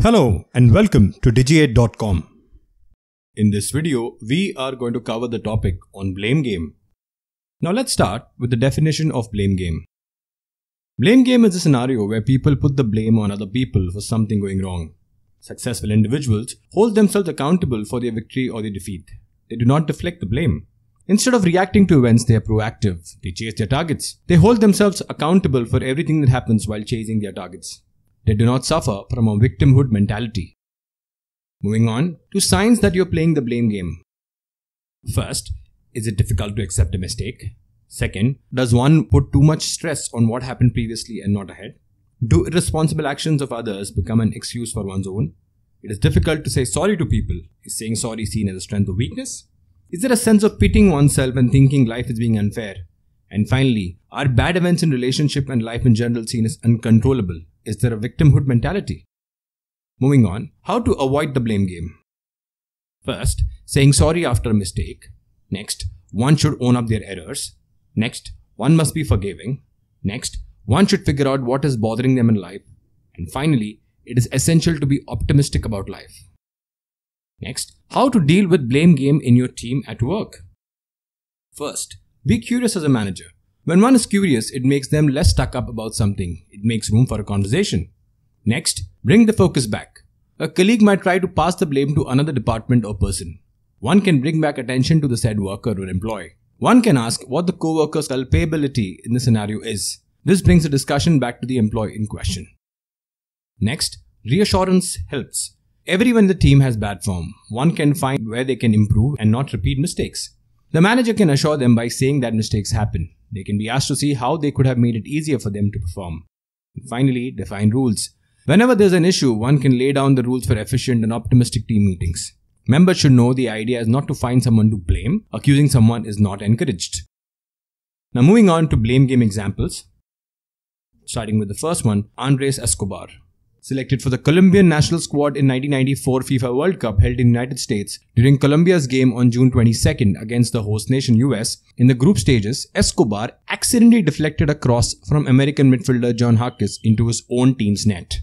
Hello and welcome to digi8.com. In this video, we are going to cover the topic on blame game. Now let's start with the definition of blame game. Blame game is a scenario where people put the blame on other people for something going wrong. Successful individuals hold themselves accountable for their victory or their defeat. They do not deflect the blame. Instead of reacting to events, they are proactive. They chase their targets. They hold themselves accountable for everything that happens while chasing their targets. They do not suffer from a victimhood mentality. Moving on to signs that you're playing the blame game. First, is it difficult to accept a mistake? Second, does one put too much stress on what happened previously and not ahead? Do irresponsible actions of others become an excuse for one's own? It is difficult to say sorry to people. Is saying sorry seen as a strength or weakness? Is there a sense of pitying oneself and thinking life is being unfair? And finally, are bad events in relationship and life in general seen as uncontrollable? Is there a victimhood mentality? Moving on, how to avoid the blame game. First, saying sorry after a mistake. Next, one should own up their errors. Next, one must be forgiving. Next, one should figure out what is bothering them in life. And finally, it is essential to be optimistic about life. Next, how to deal with blame game in your team at work. First, be curious as a manager. When one is curious, it makes them less stuck up about something. It makes room for a conversation. Next, bring the focus back. A colleague might try to pass the blame to another department or person. One can bring back attention to the said worker or employee. One can ask what the co-worker's culpability in the scenario is. This brings the discussion back to the employee in question. Next, reassurance helps. Everyone in the team has bad form. One can find where they can improve and not repeat mistakes. The manager can assure them by saying that mistakes happen. They can be asked to see how they could have made it easier for them to perform. And finally, define rules. Whenever there's an issue, one can lay down the rules for efficient and optimistic team meetings. Members should know the idea is not to find someone to blame. Accusing someone is not encouraged. Now moving on to blame game examples. Starting with the first one, Andres Escobar. Selected for the Colombian national squad in 1994 FIFA World Cup held in the United States, during Colombia's game on June 22nd against the host nation US, in the group stages, Escobar accidentally deflected a cross from American midfielder John Harkis into his own team's net.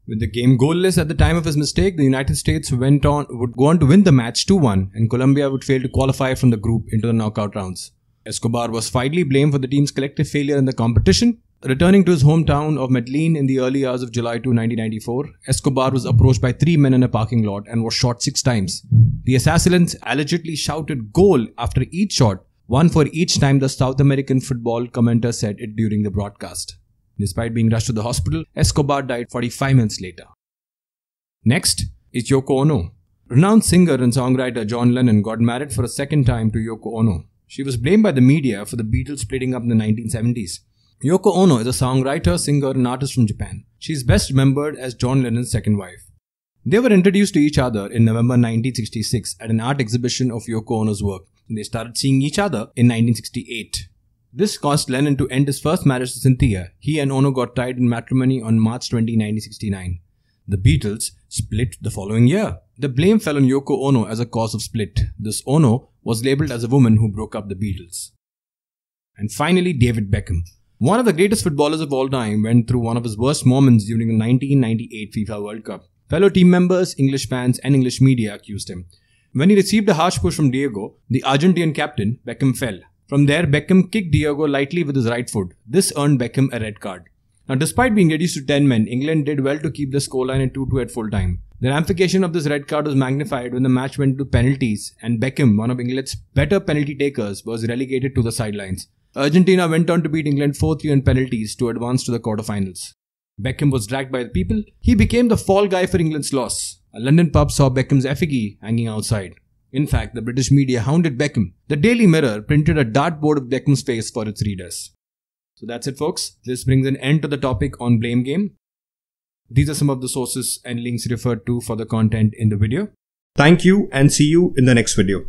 With the game goalless at the time of his mistake, the United States would go on to win the match 2-1 and Colombia would fail to qualify from the group into the knockout rounds. Escobar was finally blamed for the team's collective failure in the competition. Returning to his hometown of Medellin in the early hours of July 2, 1994, Escobar was approached by 3 men in a parking lot and was shot 6 times. The assailants allegedly shouted "goal" after each shot, one for each time the South American football commentator said it during the broadcast. Despite being rushed to the hospital, Escobar died 45 minutes later. Next is Yoko Ono. Renowned singer and songwriter John Lennon got married for a second time to Yoko Ono. She was blamed by the media for the Beatles splitting up in the 1970s. Yoko Ono is a songwriter, singer and artist from Japan. She is best remembered as John Lennon's second wife. They were introduced to each other in November 1966 at an art exhibition of Yoko Ono's work. They started seeing each other in 1968. This caused Lennon to end his first marriage to Cynthia. He and Ono got tied in matrimony on March 20, 1969. The Beatles split the following year. The blame fell on Yoko Ono as a cause of split. This Ono was labelled as a woman who broke up the Beatles. And finally, David Beckham. One of the greatest footballers of all time went through one of his worst moments during the 1998 FIFA World Cup. Fellow team members, English fans and English media accused him. When he received a harsh push from Diego, the Argentine captain, Beckham fell. From there, Beckham kicked Diego lightly with his right foot. This earned Beckham a red card. Now, despite being reduced to 10 men, England did well to keep the scoreline at 2-2 at full time. The ramification of this red card was magnified when the match went to penalties and Beckham, one of England's better penalty takers, was relegated to the sidelines. Argentina went on to beat England 4-3 on penalties to advance to the quarterfinals. Beckham was dragged by the people. He became the fall guy for England's loss. A London pub saw Beckham's effigy hanging outside. In fact, the British media hounded Beckham. The Daily Mirror printed a dartboard of Beckham's face for its readers. So that's it, folks. This brings an end to the topic on blame game. These are some of the sources and links referred to for the content in the video. Thank you and see you in the next video.